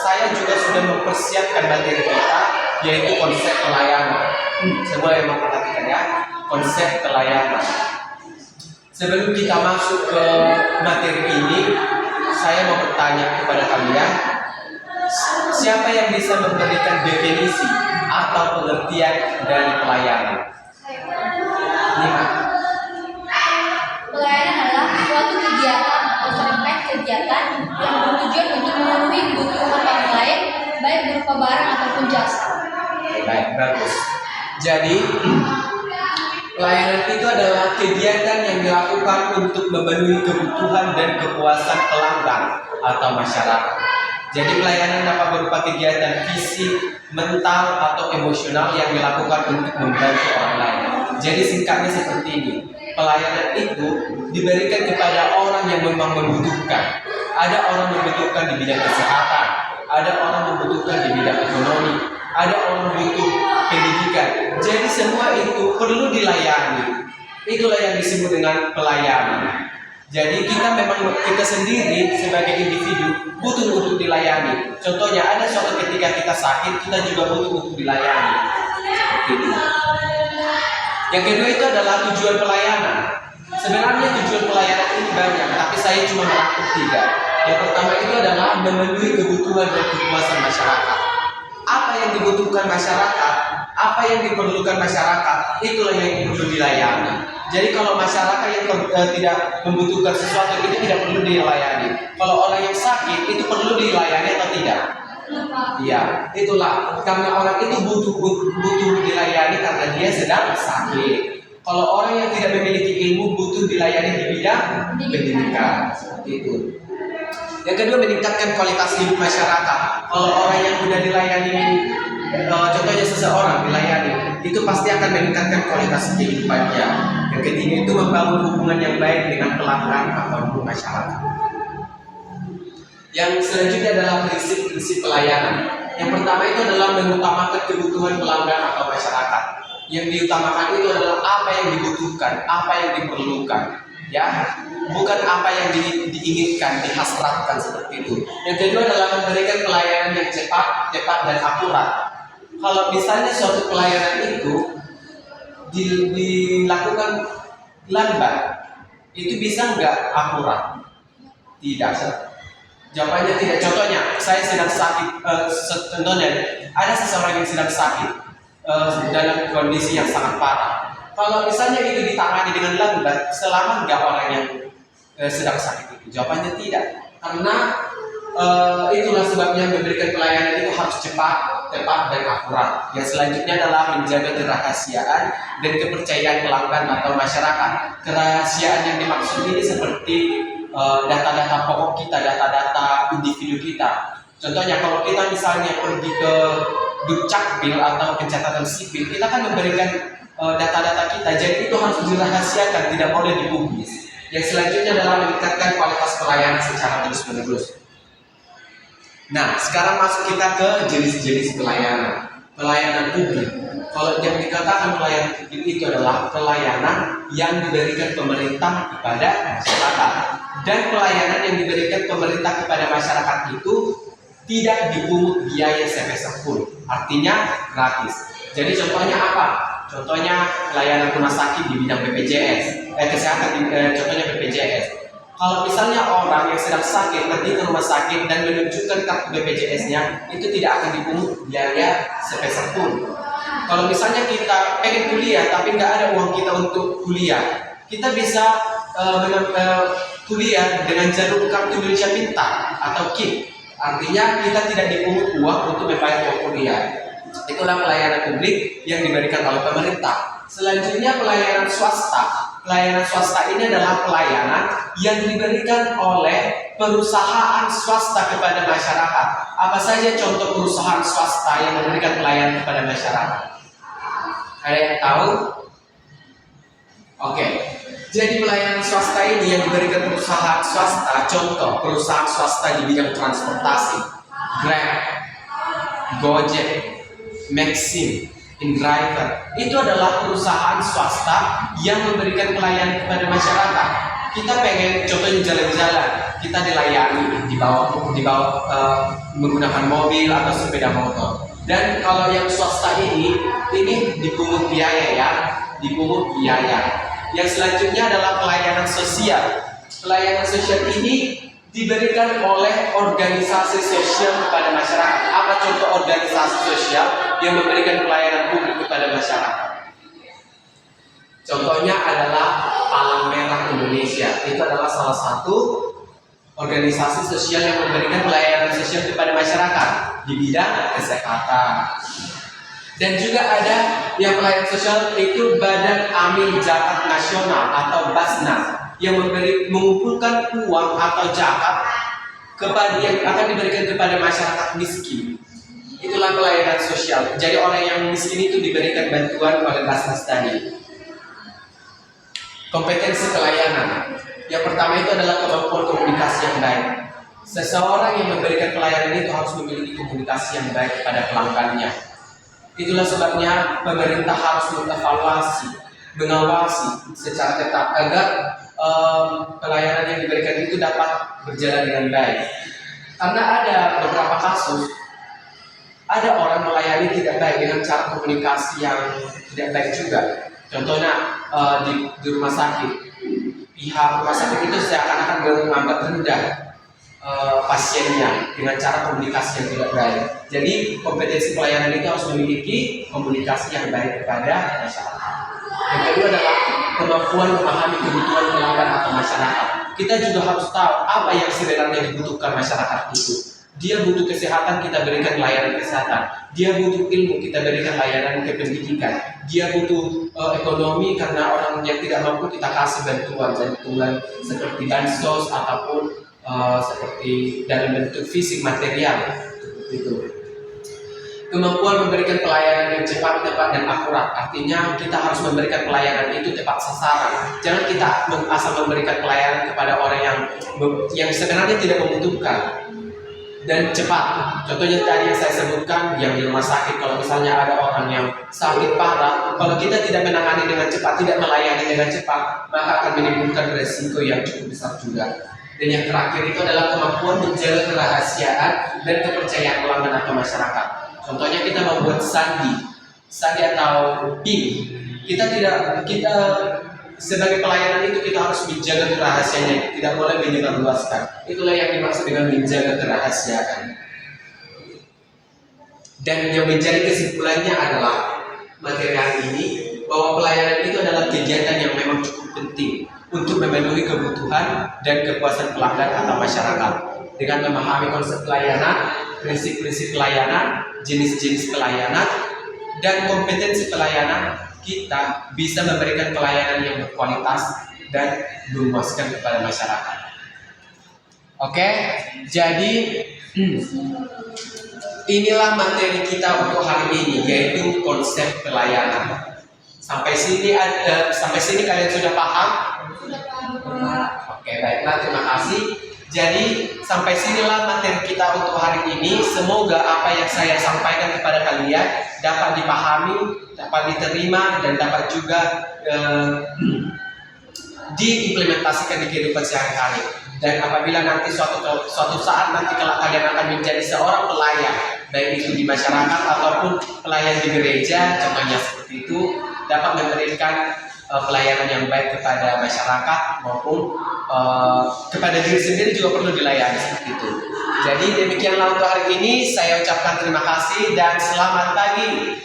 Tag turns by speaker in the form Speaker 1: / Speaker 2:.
Speaker 1: saya juga sudah mempersiapkan materi kita, yaitu konsep pelayanan. Semua yang memperhatikan ya, konsep pelayanan. Sebelum kita masuk ke materi ini, saya mau bertanya kepada kalian, siapa yang bisa memberikan definisi atau pengertian dari pelayanan? Lima.
Speaker 2: Pelayanan adalah suatu kegiatan atau serangkaian kegiatan yang bertujuan untuk memenuhi kebutuhan orang lain, baik berupa barang ataupun jasa.
Speaker 1: Baik, bagus. Jadi, pelayanan itu adalah kegiatan yang dilakukan untuk memenuhi kebutuhan dan kepuasan pelanggan atau masyarakat. Jadi pelayanan dapat berupa kegiatan fisik, mental, atau emosional yang dilakukan untuk membantu orang lain. Jadi singkatnya seperti ini. Pelayanan itu diberikan kepada orang yang memang membutuhkan. Ada orang membutuhkan di bidang kesehatan, ada orang membutuhkan di bidang ekonomi, ada orang butuh pendidikan. Jadi semua itu perlu dilayani. Itulah yang disebut dengan pelayanan. Jadi kita sendiri sebagai individu butuh untuk dilayani. Contohnya ada suatu ketika kita sakit, kita juga butuh untuk dilayani. Seperti itu. Yang kedua itu adalah tujuan pelayanan. Sebenarnya tujuan pelayanan ini banyak, tapi saya cuma merangkum 3. Yang pertama itu adalah memenuhi kebutuhan dan kepuasan masyarakat. Apa yang dibutuhkan masyarakat, apa yang diperlukan masyarakat, itulah yang perlu dilayani. Jadi kalau masyarakat yang tidak membutuhkan sesuatu itu tidak perlu dilayani. Kalau orang yang sakit itu perlu dilayani atau tidak? Iya, itulah karena orang itu butuh dilayani karena dia sedang sakit. Kalau orang yang tidak memiliki ilmu butuh dilayani di bidang pendidikan. Seperti itu. Yang kedua, meningkatkan kualitas hidup masyarakat. Kalau orang yang sudah dilayani, contohnya seseorang dilayani, itu pasti akan meningkatkan kualitas kehidupannya. Yang ketiga itu membangun hubungan yang baik dengan pelanggan ataupun masyarakat. Yang selanjutnya adalah prinsip-prinsip pelayanan. Yang pertama itu adalah mengutamakan kebutuhan pelanggan atau masyarakat. Yang diutamakan itu adalah apa yang dibutuhkan, apa yang diperlukan, ya, bukan apa yang diinginkan, dihasratkan seperti itu. Yang kedua adalah memberikan pelayanan yang cepat dan akurat. Kalau misalnya suatu pelayanan itu dilakukan lambat, itu bisa nggak akurat? Tidak. Jawabannya tidak. Contohnya, saya sedang sakit. Contohnya, ada seseorang yang sedang sakit dalam kondisi yang sangat parah. Kalau misalnya itu ditangani dengan lambat, selamat nggak orang yang sedang sakit itu? Jawabannya tidak. Karena itulah sebabnya memberikan pelayanan itu harus cepat, tepat, dan akurat. Yang selanjutnya adalah menjaga kerahasiaan dan kepercayaan pelanggan atau masyarakat. Kerahasiaan yang dimaksud ini seperti data-data pokok kita, data-data individu kita. Contohnya kalau kita misalnya pergi ke Dukcapil atau pencatatan sipil, kita kan memberikan data-data kita, jadi itu harus dirahasiakan, tidak boleh dipublis. Yang selanjutnya adalah meningkatkan kualitas pelayanan secara terus-menerus. Nah, sekarang masuk kita ke jenis-jenis pelayanan. Pelayanan publik. Kalau yang dikatakan pelayanan publik itu adalah pelayanan yang diberikan pemerintah kepada masyarakat. Dan pelayanan yang diberikan pemerintah kepada masyarakat itu tidak dipungut biaya sepeser pun. Artinya gratis. Jadi contohnya apa? Contohnya pelayanan rumah sakit di bidang BPJS, kesehatan, contohnya BPJS. Kalau misalnya orang yang sedang sakit pergi ke rumah sakit dan menunjukkan kartu BPJS-nya, itu tidak akan dipungut biaya sepeser pun. Kalau misalnya kita pengen kuliah tapi nggak ada uang kita untuk kuliah, kita bisa kuliah dengan jalur kartu Indonesia Pintar atau KIP. Artinya kita tidak dipungut uang untuk membayar uang kuliah. Itulah pelayanan publik yang diberikan oleh pemerintah. Selanjutnya pelayanan swasta. Pelayanan swasta ini adalah pelayanan yang diberikan oleh perusahaan swasta kepada masyarakat. Apa saja contoh perusahaan swasta yang memberikan pelayanan kepada masyarakat? Ada yang tahu? Oke. Jadi pelayanan swasta ini yang diberikan perusahaan swasta, contoh perusahaan swasta di bidang transportasi, Grab, Gojek, Maxim, InDriver, itu adalah perusahaan swasta yang memberikan pelayanan kepada masyarakat. kita pengen contohnya jalan-jalan, kita dilayani, dibawa menggunakan mobil atau sepeda motor. Dan kalau yang swasta ini dipungut biaya ya, dipungut biaya. Yang selanjutnya adalah pelayanan sosial. Pelayanan sosial ini diberikan oleh organisasi sosial kepada masyarakat. Apa contoh organisasi sosial yang memberikan pelayanan publik kepada masyarakat? Contohnya adalah Palang Merah Indonesia. Itu adalah salah satu organisasi sosial yang memberikan pelayanan sosial kepada masyarakat di bidang kesehatan. Dan juga ada yang pelayanan sosial itu Badan Amil Zakat Nasional atau Basnas yang mengumpulkan uang atau zakat yang akan diberikan kepada masyarakat miskin. Itulah pelayanan sosial. Jadi orang yang miskin itu diberikan bantuan oleh Basnas tadi. Kompetensi pelayanan. Yang pertama itu adalah kemampuan komunikasi yang baik. Seseorang yang memberikan pelayanan itu harus memiliki komunikasi yang baik kepada pelanggannya. Itulah sebabnya pemerintah harus mengevaluasi, mengawasi secara ketat agar pelayanan yang diberikan itu dapat berjalan dengan baik. Karena ada beberapa kasus, ada orang melayani tidak baik dengan cara komunikasi yang tidak baik juga. Contohnya di rumah sakit, pihak rumah sakit itu seakan-akan menganggap rendah pasiennya dengan cara komunikasi yang tidak baik. Jadi kompetensi pelayanan itu harus memiliki komunikasi yang baik kepada masyarakat. Yang kedua adalah kemampuan memahami kebutuhan pelanggan atau masyarakat. Kita juga harus tahu apa yang sebenarnya dibutuhkan masyarakat itu. Dia butuh kesehatan, kita berikan layanan kesehatan. Dia butuh ilmu, kita berikan layanan kependidikan. Dia butuh ekonomi karena orang yang tidak mampu kita kasih bantuan seperti bansos ataupun seperti dalam bentuk fisik material itu. Kemampuan memberikan pelayanan yang cepat, tepat, dan akurat. Artinya kita harus memberikan pelayanan itu tepat sasaran. Jangan kita asal memberikan pelayanan kepada orang yang sebenarnya tidak membutuhkan. Dan cepat. Contohnya tadi yang saya sebutkan, yang di rumah sakit, kalau misalnya ada orang yang sakit parah, kalau kita tidak menangani dengan cepat, tidak melayani dengan cepat, maka akan menimbulkan resiko yang cukup besar juga. Dan yang terakhir itu adalah kemampuan menjaga kerahasiaan dan kepercayaan pelanggan atau masyarakat. Contohnya kita membuat sandi atau PIN. Kita sebagai pelayanan itu kita harus menjaga kerahasiaannya, tidak boleh menyebarluaskan. Itulah yang dimaksud dengan menjaga kerahasiaan. Dan yang menjadi kesimpulannya adalah materi hari ini bahwa pelayanan itu adalah kegiatan yang memang cukup penting untuk memenuhi kebutuhan dan kepuasan pelanggan atau masyarakat. Dengan memahami konsep pelayanan, prinsip-prinsip pelayanan, jenis-jenis pelayanan, dan kompetensi pelayanan, kita bisa memberikan pelayanan yang berkualitas dan memuaskan kepada masyarakat. Oke, jadi inilah materi kita untuk hari ini, yaitu konsep pelayanan. Sampai sini kalian sudah paham? Oke, baiklah, terima kasih. Jadi sampai sinilah materi kita untuk hari ini. Semoga apa yang saya sampaikan kepada kalian dapat dipahami, dapat diterima, dan dapat juga diimplementasikan di kehidupan sehari-hari. Dan apabila nanti suatu saat nanti kalau kalian akan menjadi seorang pelayan, baik itu di masyarakat ataupun pelayan di gereja, contohnya seperti itu, dapat memberikan pelayanan yang baik kepada masyarakat maupun kepada diri sendiri juga perlu dilayani seperti itu. Jadi demikianlah untuk hari ini, saya ucapkan terima kasih dan selamat pagi.